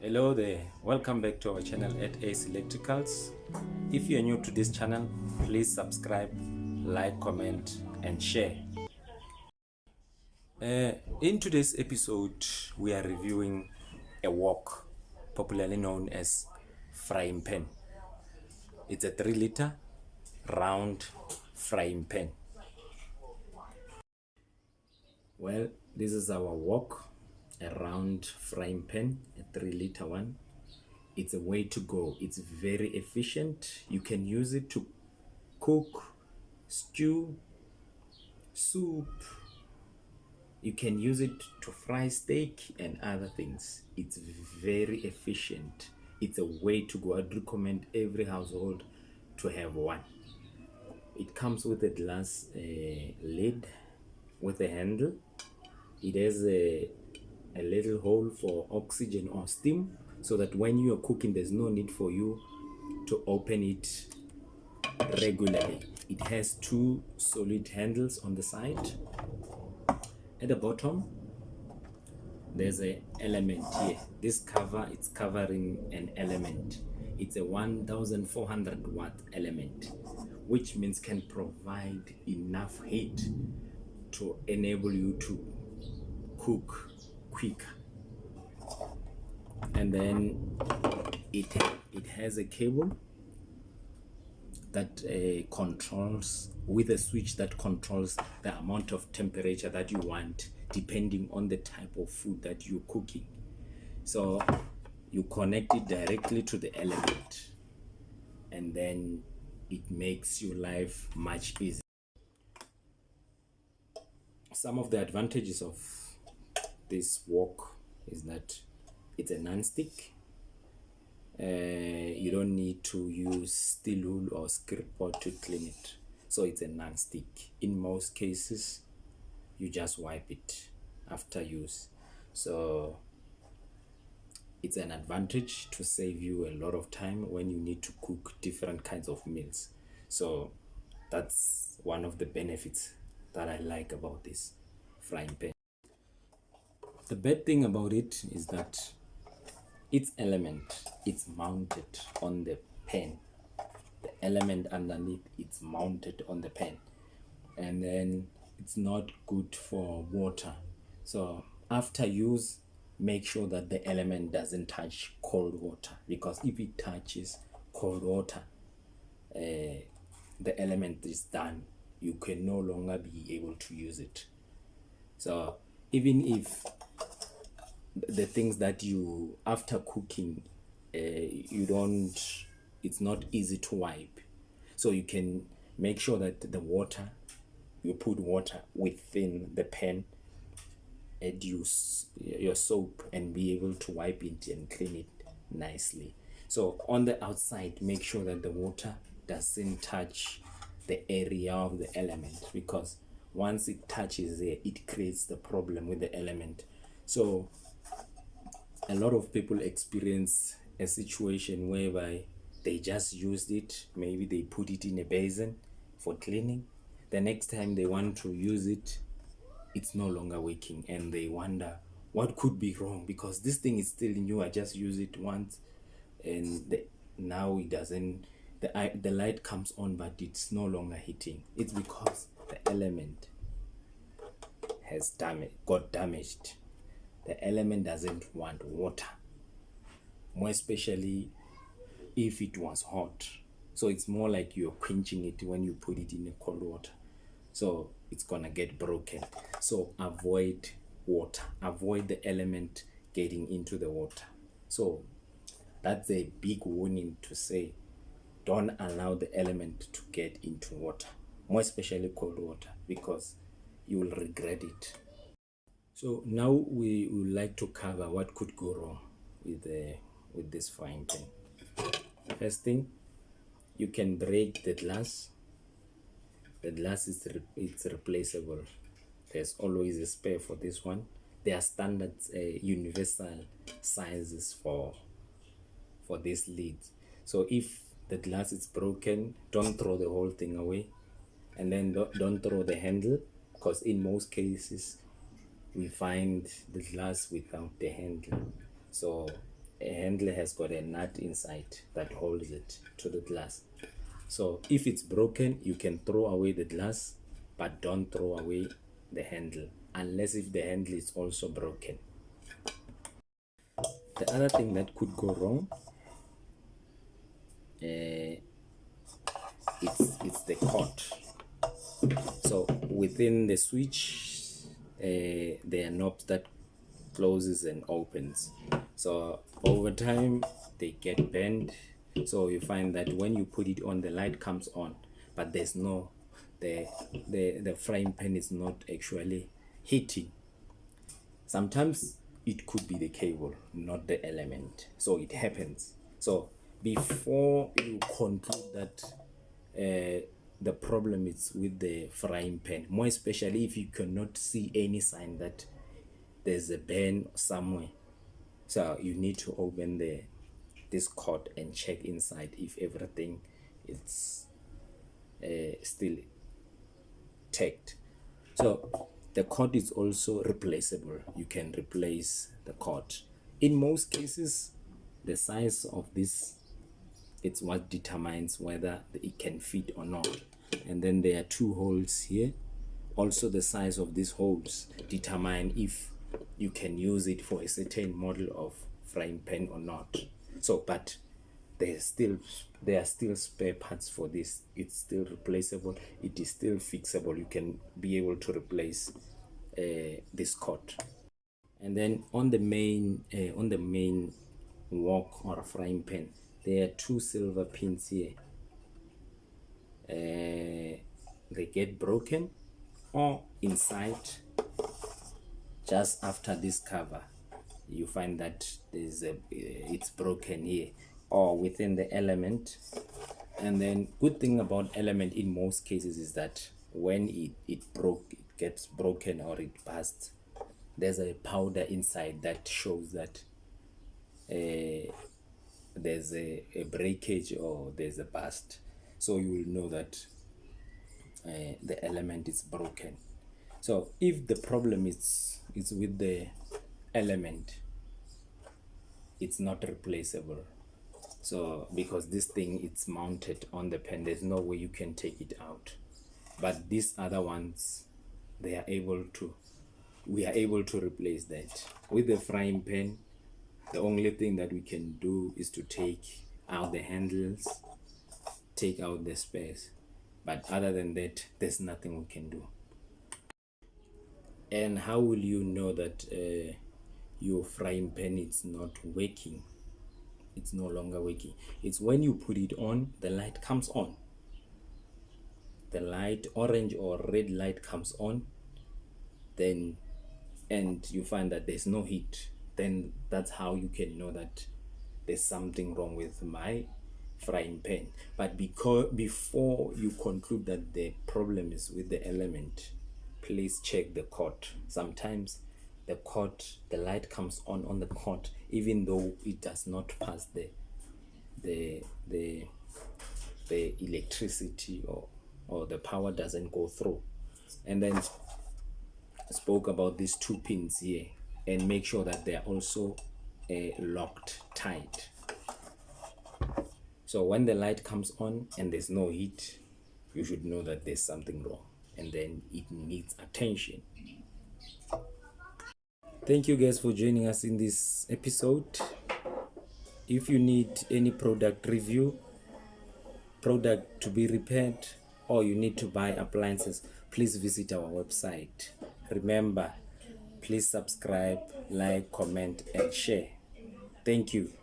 Hello there, welcome back to our channel at Ace Electricals. If you are new to this channel, please subscribe, like, comment and share. In today's episode, we are reviewing a wok, popularly known as frying pan. It's a 3-liter round frying pan. Well, this is our wok, a round frying pan, a 3-liter one. It's a way to go. It's very efficient. You can use it to cook, stew, soup. You can use it to fry steak and other things. It's very efficient. It's a way to go. I'd recommend every household to have one. It comes with a glass lid with a handle. It has a little hole for oxygen or steam, so that when you are cooking, there's no need for you to open it regularly. It has two solid handles on the side. At the bottom, there's an element here. This cover, it's covering an element. It's a 1400 watt element, which means can provide enough heat to enable you to cook quicker. And then it has a cable that controls, with a switch that controls the amount of temperature that you want depending on the type of food that you're cooking. So you connect it directly to the element, and then it makes your life much easier. Some of the advantages of this wok is that it's a non-stick. You don't need to use steel wool or scrap pot to clean it, so it's a non-stick. In most cases, you just wipe it after use, so it's an advantage to save you a lot of time when you need to cook different kinds of meals. So that's one of the benefits that I like about this frying pan. The bad thing about it is that its element, it's mounted on the pan. The element underneath, it's mounted on the pan, and then it's not good for water. So after use, make sure that the element doesn't touch cold water, because if it touches cold water, the element is done. You can no longer be able to use it. So even if the things that you, after cooking, you don't, it's not easy to wipe, so you can make sure that the water, you put water within the pan, add your soap and be able to wipe it and clean it nicely. So on the outside, make sure that the water doesn't touch the area of the element, because once it touches there, it creates the problem with the element. So a lot of people experience a situation whereby they just used it, maybe they put it in a basin for cleaning. The next time they want to use it, it's no longer working, and they wonder what could be wrong, because this thing is still new. I just use it once, and now it doesn't, the light comes on but it's no longer heating. It's because the element has got damaged. The element doesn't want water, more especially if it was hot. So it's more like you're quenching it when you put it in a cold water, so it's gonna get broken. So avoid water, avoid the element getting into the water. So that's a big warning to say, don't allow the element to get into water, more especially cold water, because you will regret it. So now we would like to cover what could go wrong with this frying pan. First thing, you can break the glass. The glass is it's replaceable. There's always a spare for this one. There are standard universal sizes for this lid. So if the glass is broken, don't throw the whole thing away, and then don't throw the handle, because in most cases we find the glass without the handle. So handle has got a nut inside that holds it to the glass. So if it's broken, you can throw away the glass, but don't throw away the handle unless if the handle is also broken. The other thing that could go wrong, it's the cord. So within the switch, there are knobs that closes and opens. So over time they get bent. So you find that when you put it on, the light comes on, but there's no the frying pan is not actually heating. Sometimes it could be the cable, not the element. So it happens. So before you conclude that the problem is with the frying pan, more especially if you cannot see any sign that there's a burn somewhere, so you need to open this cord and check inside if everything is still tagged. So the cord is also replaceable. You can replace the cord. In most cases, the size of this, it's what determines whether it can fit or not. And then there are two holes here. Also the size of these holes determine if you can use it for a certain model of frying pan or not. So but there are still spare parts for this. It's still replaceable, it is still fixable. You can be able to replace this cord. And then on the main wok or frying pan, there are two silver pins here. They get broken, or inside, just after this cover, you find that it's broken here, or within the element. And then good thing about element in most cases is that when it gets broken or it bursts, there's a powder inside that shows that there's a breakage or there's a burst. So you will know that the element is broken. So if the problem is with the element, it's not replaceable. So because this thing, it's mounted on the pan, there's no way you can take it out. But these other ones, we are able to replace that. With the frying pan, the only thing that we can do is to take out the handles, take out the spares, but other than that, there's nothing we can do. And how will you know that your frying pan is not working? It's no longer working. It's when you put it on, the light comes on. The light, orange or red light comes on, then, and you find that there's no heat, then that's how you can know that there's something wrong with my frying pan. But before you conclude that the problem is with the element, please check the cord. Sometimes the light comes on the cord, even though it does not pass the electricity, or the power doesn't go through. And then I spoke about these two pins here, and make sure that they are also locked tight. So when the light comes on and there's no heat, you should know that there's something wrong, and then it needs attention. Thank you guys for joining us in this episode. If you need any product review, product to be repaired, or you need to buy appliances, please visit our website. Remember, please subscribe, like, comment, and share. Thank you.